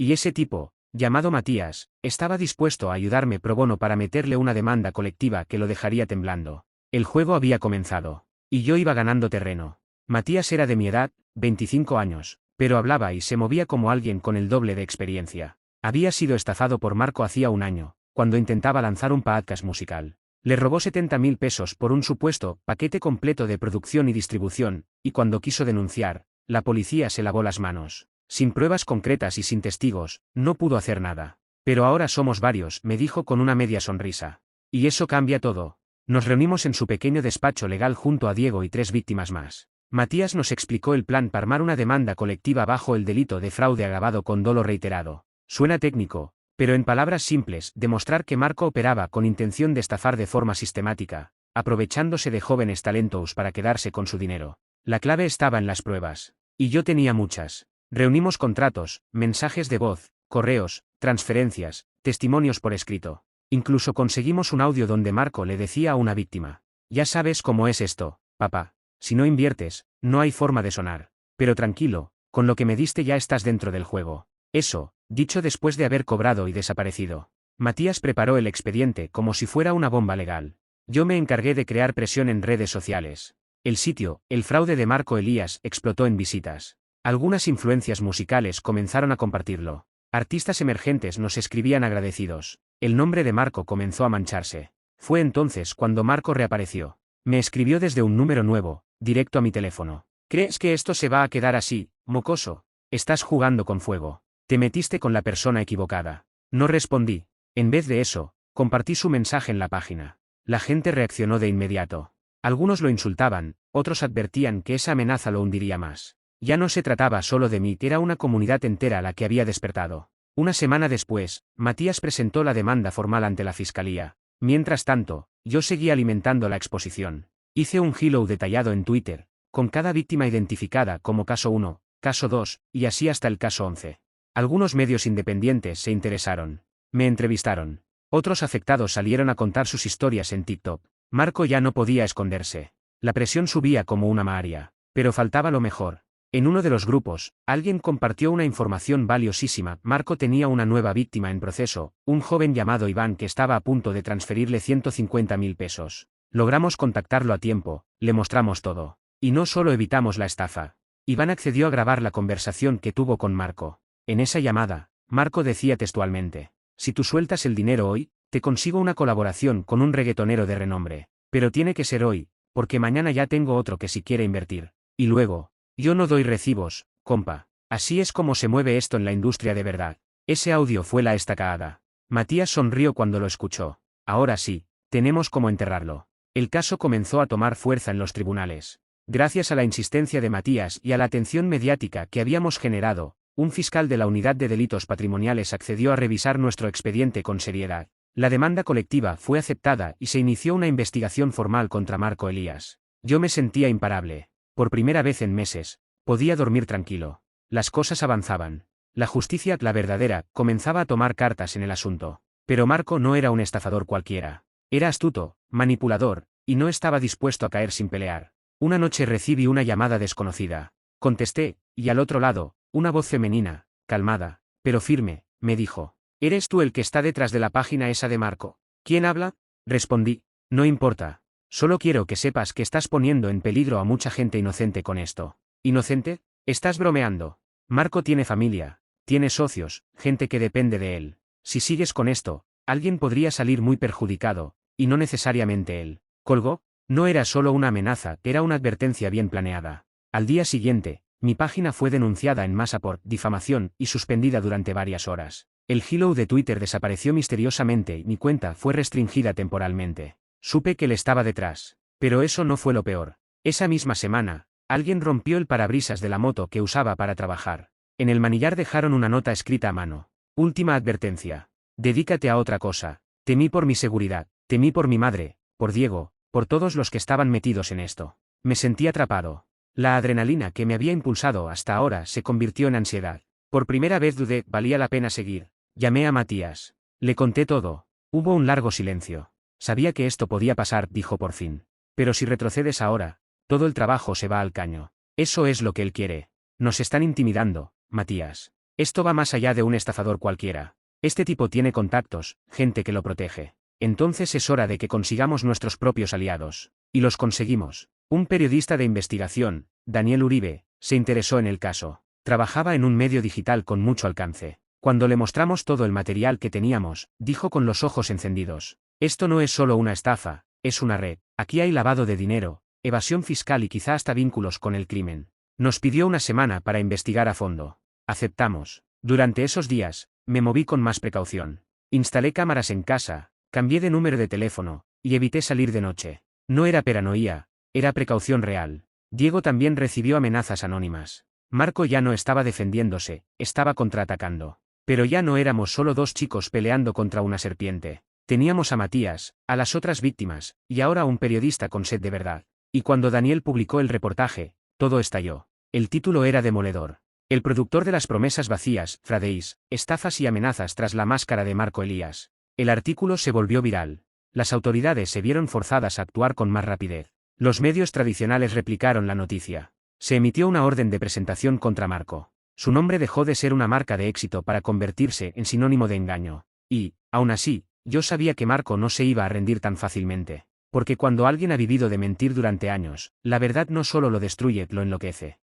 Y ese tipo, llamado Matías, estaba dispuesto a ayudarme pro bono para meterle una demanda colectiva que lo dejaría temblando. El juego había comenzado. Y yo iba ganando terreno. Matías era de mi edad, 25 años, pero hablaba y se movía como alguien con el doble de experiencia. Había sido estafado por Marco hacía un año, cuando intentaba lanzar un podcast musical. Le robó 70.000 pesos por un supuesto paquete completo de producción y distribución, y cuando quiso denunciar, la policía se lavó las manos. Sin pruebas concretas y sin testigos, no pudo hacer nada. Pero ahora somos varios, me dijo con una media sonrisa. Y eso cambia todo. Nos reunimos en su pequeño despacho legal junto a Diego y 3 víctimas más. Matías nos explicó el plan para armar una demanda colectiva bajo el delito de fraude agravado con dolo reiterado. Suena técnico, pero en palabras simples, demostrar que Marco operaba con intención de estafar de forma sistemática, aprovechándose de jóvenes talentos para quedarse con su dinero. La clave estaba en las pruebas. Y yo tenía muchas. Reunimos contratos, mensajes de voz, correos, transferencias, testimonios por escrito. Incluso conseguimos un audio donde Marco le decía a una víctima: ya sabes cómo es esto, papá. Si no inviertes, no hay forma de sonar. Pero tranquilo, con lo que me diste ya estás dentro del juego. Eso, dicho después de haber cobrado y desaparecido. Matías preparó el expediente como si fuera una bomba legal. Yo me encargué de crear presión en redes sociales. El sitio, El fraude de Marco Elías, explotó en visitas. Algunas influencias musicales comenzaron a compartirlo. Artistas emergentes nos escribían agradecidos. El nombre de Marco comenzó a mancharse. Fue entonces cuando Marco reapareció. Me escribió desde un número nuevo, directo a mi teléfono. ¿Crees que esto se va a quedar así, mocoso? Estás jugando con fuego. Te metiste con la persona equivocada. No respondí. En vez de eso, compartí su mensaje en la página. La gente reaccionó de inmediato. Algunos lo insultaban, otros advertían que esa amenaza lo hundiría más. Ya no se trataba solo de mí, era una comunidad entera la que había despertado. Una semana después, Matías presentó la demanda formal ante la fiscalía. Mientras tanto, yo seguía alimentando la exposición. Hice un hilo detallado en Twitter, con cada víctima identificada como caso 1, caso 2, y así hasta el caso 11. Algunos medios independientes se interesaron. Me entrevistaron. Otros afectados salieron a contar sus historias en TikTok. Marco ya no podía esconderse. La presión subía como una maria. Pero faltaba lo mejor. En uno de los grupos, alguien compartió una información valiosísima. Marco tenía una nueva víctima en proceso, un joven llamado Iván que estaba a punto de transferirle 150.000 pesos. Logramos contactarlo a tiempo, le mostramos todo. Y no solo evitamos la estafa. Iván accedió a grabar la conversación que tuvo con Marco. En esa llamada, Marco decía textualmente: si tú sueltas el dinero hoy, te consigo una colaboración con un reggaetonero de renombre. Pero tiene que ser hoy, porque mañana ya tengo otro que si quiere invertir. Y luego: yo no doy recibos, compa. Así es como se mueve esto en la industria de verdad. Ese audio fue la estacada. Matías sonrió cuando lo escuchó. Ahora sí, tenemos cómo enterrarlo. El caso comenzó a tomar fuerza en los tribunales. Gracias a la insistencia de Matías y a la atención mediática que habíamos generado, un fiscal de la Unidad de Delitos Patrimoniales accedió a revisar nuestro expediente con seriedad. La demanda colectiva fue aceptada y se inició una investigación formal contra Marco Elías. Yo me sentía imparable. Por primera vez en meses, podía dormir tranquilo. Las cosas avanzaban. La justicia, la verdadera, comenzaba a tomar cartas en el asunto. Pero Marco no era un estafador cualquiera. Era astuto, manipulador, y no estaba dispuesto a caer sin pelear. Una noche recibí una llamada desconocida. Contesté, y al otro lado, una voz femenina, calmada, pero firme, me dijo: ¿eres tú el que está detrás de la página esa de Marco? ¿Quién habla? Respondí: no importa. Solo quiero que sepas que estás poniendo en peligro a mucha gente inocente con esto. ¿Inocente? Estás bromeando. Marco tiene familia, tiene socios, gente que depende de él. Si sigues con esto, alguien podría salir muy perjudicado, y no necesariamente él. Colgó. No era solo una amenaza, era una advertencia bien planeada. Al día siguiente, mi página fue denunciada en masa por difamación y suspendida durante varias horas. El hilo de Twitter desapareció misteriosamente y mi cuenta fue restringida temporalmente. Supe que él estaba detrás. Pero eso no fue lo peor. Esa misma semana, alguien rompió el parabrisas de la moto que usaba para trabajar. En el manillar dejaron una nota escrita a mano. Última advertencia. Dedícate a otra cosa. Temí por mi seguridad, temí por mi madre, por Diego, por todos los que estaban metidos en esto. Me sentí atrapado. La adrenalina que me había impulsado hasta ahora se convirtió en ansiedad. Por primera vez dudé, valía la pena seguir. Llamé a Matías. Le conté todo. Hubo un largo silencio. Sabía que esto podía pasar, dijo por fin. Pero si retrocedes ahora, todo el trabajo se va al caño. Eso es lo que él quiere. Nos están intimidando, Matías. Esto va más allá de un estafador cualquiera. Este tipo tiene contactos, gente que lo protege. Entonces es hora de que consigamos nuestros propios aliados. Y los conseguimos. Un periodista de investigación, Daniel Uribe, se interesó en el caso. Trabajaba en un medio digital con mucho alcance. Cuando le mostramos todo el material que teníamos, dijo con los ojos encendidos: esto no es solo una estafa, es una red. Aquí hay lavado de dinero, evasión fiscal y quizá hasta vínculos con el crimen. Nos pidió una semana para investigar a fondo. Aceptamos. Durante esos días, me moví con más precaución. Instalé cámaras en casa, cambié de número de teléfono, y evité salir de noche. No era paranoia, era precaución real. Diego también recibió amenazas anónimas. Marco ya no estaba defendiéndose, estaba contraatacando. Pero ya no éramos solo dos chicos peleando contra una serpiente. Teníamos a Matías, a las otras víctimas, y ahora a un periodista con sed de verdad. Y cuando Daniel publicó el reportaje, todo estalló. El título era demoledor. El productor de las promesas vacías, Fradeis, estafas y amenazas tras la máscara de Marco Elías. El artículo se volvió viral. Las autoridades se vieron forzadas a actuar con más rapidez. Los medios tradicionales replicaron la noticia. Se emitió una orden de presentación contra Marco. Su nombre dejó de ser una marca de éxito para convertirse en sinónimo de engaño. Y, aún así, yo sabía que Marco no se iba a rendir tan fácilmente. Porque cuando alguien ha vivido de mentir durante años, la verdad no solo lo destruye, lo enloquece.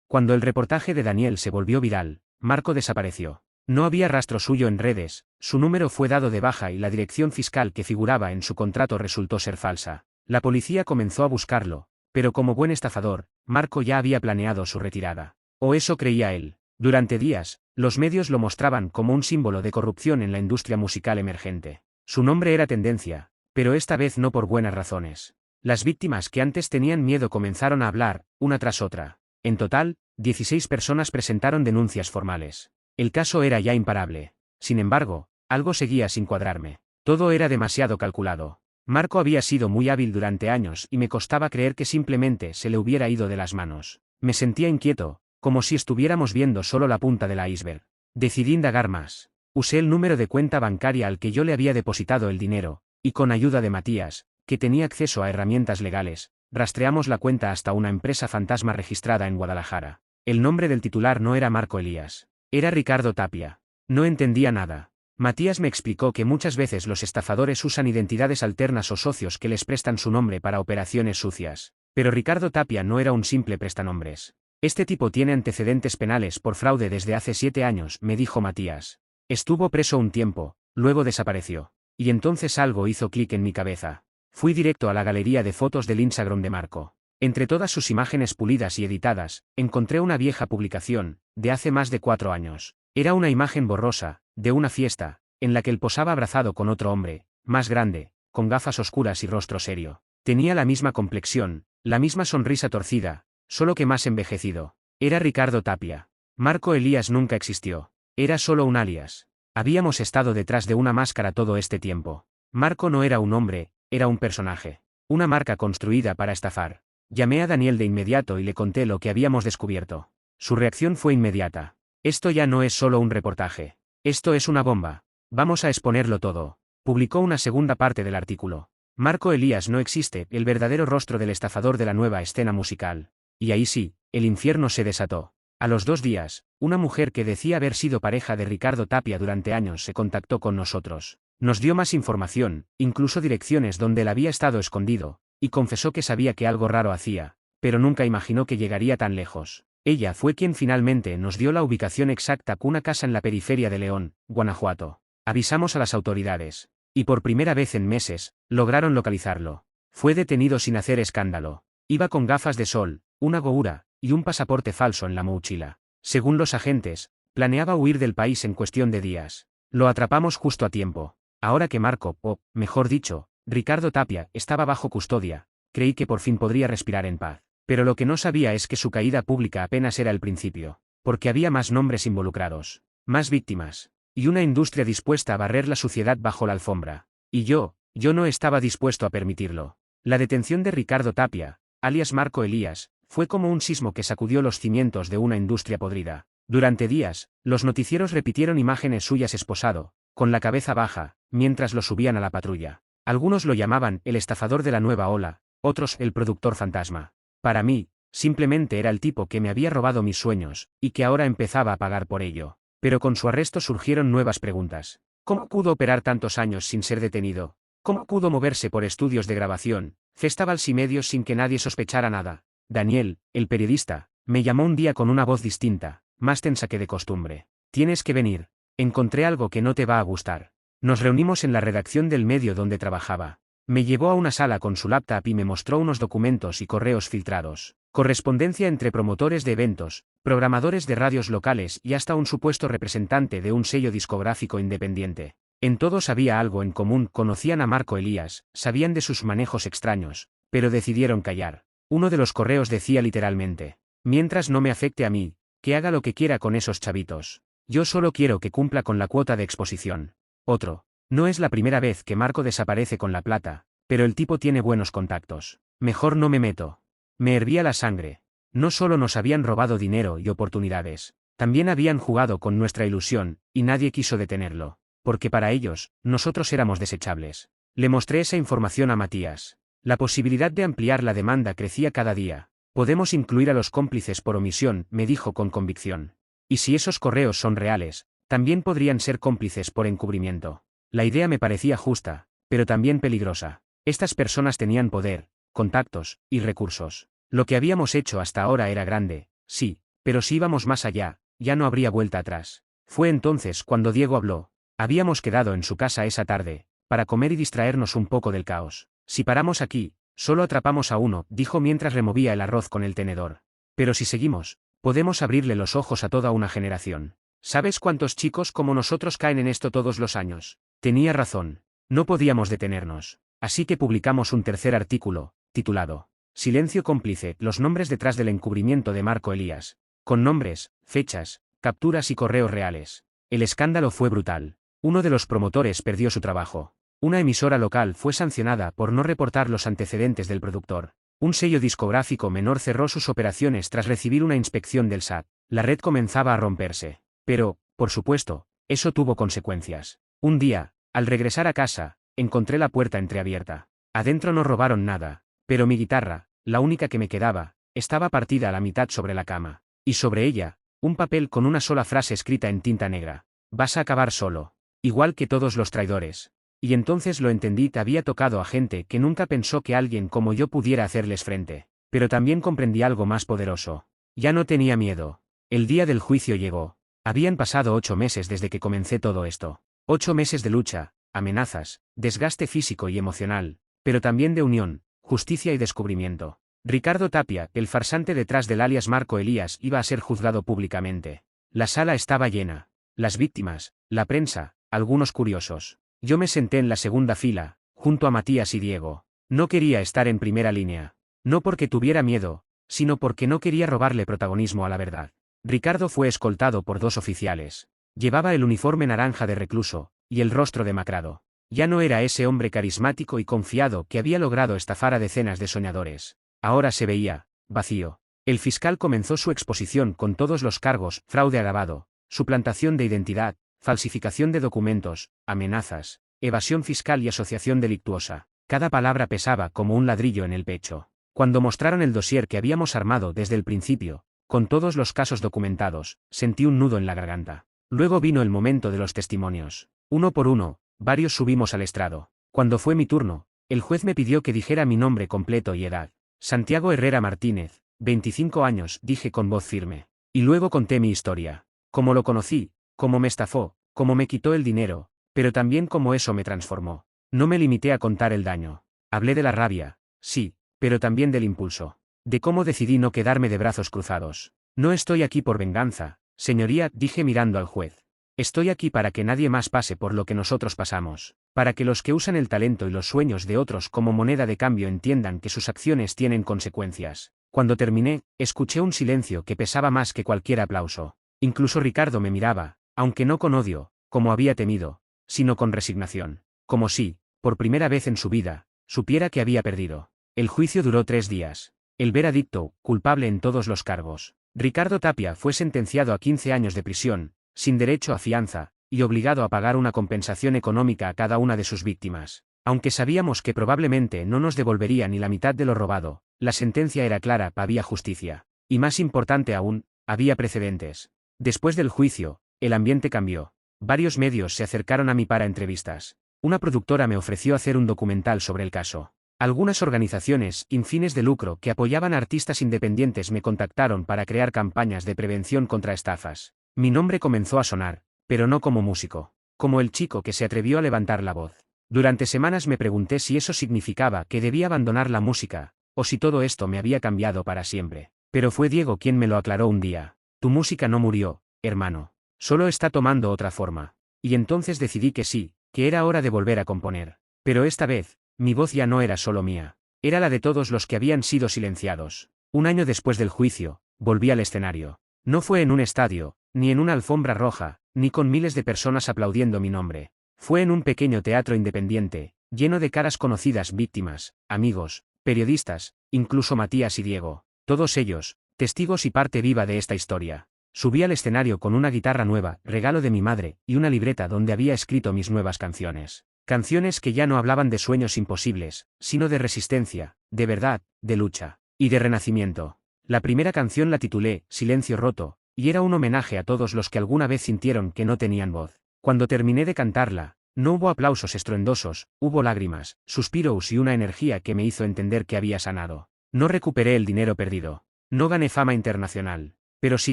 Cuando el reportaje de Daniel se volvió viral, Marco desapareció. No había rastro suyo en redes, su número fue dado de baja y la dirección fiscal que figuraba en su contrato resultó ser falsa. La policía comenzó a buscarlo, pero como buen estafador, Marco ya había planeado su retirada. O eso creía él. Durante días, los medios lo mostraban como un símbolo de corrupción en la industria musical emergente. Su nombre era tendencia, pero esta vez no por buenas razones. Las víctimas que antes tenían miedo comenzaron a hablar, una tras otra. En total, 16 personas presentaron denuncias formales. El caso era ya imparable. Sin embargo, algo seguía sin cuadrarme. Todo era demasiado calculado. Marco había sido muy hábil durante años y me costaba creer que simplemente se le hubiera ido de las manos. Me sentía inquieto, como si estuviéramos viendo solo la punta del iceberg. Decidí indagar más. Usé el número de cuenta bancaria al que yo le había depositado el dinero, y con ayuda de Matías, que tenía acceso a herramientas legales, rastreamos la cuenta hasta una empresa fantasma registrada en Guadalajara. El nombre del titular no era Marco Elías. Era Ricardo Tapia. No entendía nada. Matías me explicó que muchas veces los estafadores usan identidades alternas o socios que les prestan su nombre para operaciones sucias. Pero Ricardo Tapia no era un simple prestanombres. Este tipo tiene antecedentes penales por fraude desde hace 7 años, me dijo Matías. Estuvo preso un tiempo, luego desapareció. Y entonces algo hizo clic en mi cabeza. Fui directo a la galería de fotos del Instagram de Marco. Entre todas sus imágenes pulidas y editadas, encontré una vieja publicación, de hace más de 4 años. Era una imagen borrosa, de una fiesta, en la que él posaba abrazado con otro hombre, más grande, con gafas oscuras y rostro serio. Tenía la misma complexión, la misma sonrisa torcida, solo que más envejecido. Era Ricardo Tapia. Marco Elías nunca existió. Era solo un alias. Habíamos estado detrás de una máscara todo este tiempo. Marco no era un hombre, era un personaje. Una marca construida para estafar. Llamé a Daniel de inmediato y le conté lo que habíamos descubierto. Su reacción fue inmediata. Esto ya no es solo un reportaje. Esto es una bomba. Vamos a exponerlo todo. Publicó una segunda parte del artículo. Marco Elías no existe, el verdadero rostro del estafador de la nueva escena musical. Y ahí sí, el infierno se desató. A los 2 días, una mujer que decía haber sido pareja de Ricardo Tapia durante años se contactó con nosotros. Nos dio más información, incluso direcciones donde él había estado escondido, y confesó que sabía que algo raro hacía, pero nunca imaginó que llegaría tan lejos. Ella fue quien finalmente nos dio la ubicación exacta de una casa en la periferia de León, Guanajuato. Avisamos a las autoridades. Y por primera vez en meses, lograron localizarlo. Fue detenido sin hacer escándalo. Iba con gafas de sol, una goura, y un pasaporte falso en la mochila. Según los agentes, planeaba huir del país en cuestión de días. Lo atrapamos justo a tiempo. Ahora que Marco, o, mejor dicho, Ricardo Tapia, estaba bajo custodia, creí que por fin podría respirar en paz. Pero lo que no sabía es que su caída pública apenas era el principio. Porque había más nombres involucrados, más víctimas, y una industria dispuesta a barrer la suciedad bajo la alfombra. Y yo no estaba dispuesto a permitirlo. La detención de Ricardo Tapia, alias Marco Elías, fue como un sismo que sacudió los cimientos de una industria podrida. Durante días, los noticieros repitieron imágenes suyas esposado, con la cabeza baja, mientras lo subían a la patrulla. Algunos lo llamaban el estafador de la nueva ola, otros el productor fantasma. Para mí, Simplemente era el tipo que me había robado mis sueños, y que ahora empezaba a pagar por ello. Pero con su arresto surgieron nuevas preguntas. ¿Cómo pudo operar tantos años sin ser detenido? ¿Cómo pudo moverse por estudios de grabación, festivals y medios sin que nadie sospechara nada? Daniel, el periodista, me llamó un día con una voz distinta, más tensa que de costumbre. Tienes que venir. Encontré algo que no te va a gustar. Nos reunimos en la redacción del medio donde trabajaba. Me llevó a una sala con su laptop y me mostró unos documentos y correos filtrados. Correspondencia entre promotores de eventos, programadores de radios locales y hasta un supuesto representante de un sello discográfico independiente. En todos había algo en común: conocían a Marco Elías, sabían de sus manejos extraños, pero decidieron callar. Uno de los correos decía literalmente: mientras no me afecte a mí, que haga lo que quiera con esos chavitos. Yo solo quiero que cumpla con la cuota de exposición. Otro: no es la primera vez que Marco desaparece con la plata, pero el tipo tiene buenos contactos. Mejor no me meto. Me hervía la sangre. No solo nos habían robado dinero y oportunidades, también habían jugado con nuestra ilusión, y nadie quiso detenerlo. Porque para ellos, nosotros éramos desechables. Le mostré esa información a Matías. La posibilidad de ampliar la demanda crecía cada día. Podemos incluir a los cómplices por omisión, me dijo con convicción. Y si esos correos son reales, también podrían ser cómplices por encubrimiento. La idea me parecía justa, pero también peligrosa. Estas personas tenían poder, contactos y recursos. Lo que habíamos hecho hasta ahora era grande, sí, pero si íbamos más allá, ya no habría vuelta atrás. Fue entonces cuando Diego habló. Habíamos quedado en su casa esa tarde, para comer y distraernos un poco del caos. Si paramos aquí, solo atrapamos a uno, dijo mientras removía el arroz con el tenedor. Pero si seguimos, podemos abrirle los ojos a toda una generación. ¿Sabes cuántos chicos como nosotros caen en esto todos los años? Tenía razón. No podíamos detenernos. Así que publicamos un tercer artículo, titulado Silencio cómplice, los nombres detrás del encubrimiento de Marco Elías. Con nombres, fechas, capturas y correos reales. El escándalo fue brutal. Uno de los promotores perdió su trabajo. Una emisora local fue sancionada por no reportar los antecedentes del productor. Un sello discográfico menor cerró sus operaciones tras recibir una inspección del SAT. La red comenzaba a romperse. Pero, por supuesto, eso tuvo consecuencias. Un día, al regresar a casa, encontré la puerta entreabierta. Adentro no robaron nada, pero mi guitarra, la única que me quedaba, estaba partida a la mitad sobre la cama. Y sobre ella, un papel con una sola frase escrita en tinta negra. Vas a acabar solo. Igual que todos los traidores. Y entonces lo entendí: te había tocado a gente que nunca pensó que alguien como yo pudiera hacerles frente. Pero también comprendí algo más poderoso. Ya no tenía miedo. El día del juicio llegó. Habían pasado 8 meses desde que comencé todo esto. 8 meses de lucha, amenazas, desgaste físico y emocional, pero también de unión, justicia y descubrimiento. Ricardo Tapia, el farsante detrás del alias Marco Elías, iba a ser juzgado públicamente. La sala estaba llena. Las víctimas, la prensa, algunos curiosos. Yo me senté en la segunda fila, junto a Matías y Diego. No quería estar en primera línea. No porque tuviera miedo, sino porque no quería robarle protagonismo a la verdad. Ricardo fue escoltado por 2 oficiales. Llevaba el uniforme naranja de recluso, y el rostro demacrado. Ya no era ese hombre carismático y confiado que había logrado estafar a decenas de soñadores. Ahora se veía vacío. El fiscal comenzó su exposición con todos los cargos: fraude agravado, suplantación de identidad, falsificación de documentos, amenazas, evasión fiscal y asociación delictuosa. Cada palabra pesaba como un ladrillo en el pecho. Cuando mostraron el dossier que habíamos armado desde el principio, con todos los casos documentados, sentí un nudo en la garganta. Luego vino el momento de los testimonios. Uno por uno, varios subimos al estrado. Cuando fue mi turno, el juez me pidió que dijera mi nombre completo y edad. Santiago Herrera Martínez, 25 años, dije con voz firme. Y luego conté mi historia. Cómo lo conocí, cómo me estafó, cómo me quitó el dinero, pero también cómo eso me transformó. No me limité a contar el daño. Hablé de la rabia, sí, pero también del impulso. De cómo decidí no quedarme de brazos cruzados. No estoy aquí por venganza, señoría, dije mirando al juez. Estoy aquí para que nadie más pase por lo que nosotros pasamos. Para que los que usan el talento y los sueños de otros como moneda de cambio entiendan que sus acciones tienen consecuencias. Cuando terminé, escuché un silencio que pesaba más que cualquier aplauso. Incluso Ricardo me miraba, aunque no con odio, como había temido, sino con resignación. Como si, por primera vez en su vida, supiera que había perdido. El juicio duró 3 días. El veredicto: culpable en todos los cargos. Ricardo Tapia fue sentenciado a 15 años de prisión, sin derecho a fianza, y obligado a pagar una compensación económica a cada una de sus víctimas. Aunque sabíamos que probablemente no nos devolvería ni la mitad de lo robado, la sentencia era clara, había justicia. Y más importante aún, había precedentes. Después del juicio, el ambiente cambió. Varios medios se acercaron a mí para entrevistas. Una productora me ofreció hacer un documental sobre el caso. Algunas organizaciones, sin fines de lucro, que apoyaban a artistas independientes me contactaron para crear campañas de prevención contra estafas. Mi nombre comenzó a sonar, pero no como músico, como el chico que se atrevió a levantar la voz. Durante semanas me pregunté si eso significaba que debía abandonar la música, o si todo esto me había cambiado para siempre. Pero fue Diego quien me lo aclaró un día. Tu música no murió, hermano. Solo está tomando otra forma. Y entonces decidí que sí, que era hora de volver a componer. Pero esta vez, mi voz ya no era solo mía. Era la de todos los que habían sido silenciados. Un año después del juicio, volví al escenario. No fue en un estadio, ni en una alfombra roja, ni con miles de personas aplaudiendo mi nombre. Fue en un pequeño teatro independiente, lleno de caras conocidas, víctimas, amigos, periodistas, incluso Matías y Diego, todos ellos, testigos y parte viva de esta historia. Subí al escenario con una guitarra nueva, regalo de mi madre, y una libreta donde había escrito mis nuevas canciones. Canciones que ya no hablaban de sueños imposibles, sino de resistencia, de verdad, de lucha, y de renacimiento. La primera canción la titulé Silencio Roto, y era un homenaje a todos los que alguna vez sintieron que no tenían voz. Cuando terminé de cantarla, no hubo aplausos estruendosos, hubo lágrimas, suspiros y una energía que me hizo entender que había sanado. No recuperé el dinero perdido. No gané fama internacional. Pero sí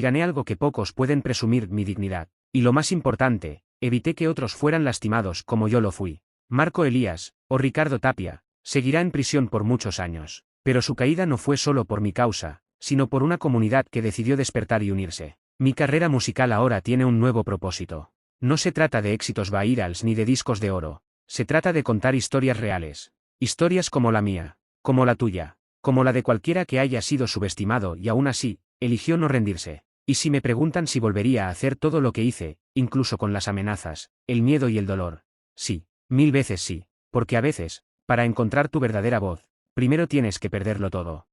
gané algo que pocos pueden presumir: mi dignidad. Y lo más importante, evité que otros fueran lastimados como yo lo fui. Marco Elías, o Ricardo Tapia, seguirá en prisión por muchos años. Pero su caída no fue solo por mi causa, sino por una comunidad que decidió despertar y unirse. Mi carrera musical ahora tiene un nuevo propósito. No se trata de éxitos virals ni de discos de oro. Se trata de contar historias reales. Historias como la mía, como la tuya, como la de cualquiera que haya sido subestimado y aún así, eligió no rendirse. Y si me preguntan si volvería a hacer todo lo que hice, incluso con las amenazas, el miedo y el dolor. Sí, 1000 veces sí. Porque a veces, para encontrar tu verdadera voz, primero tienes que perderlo todo.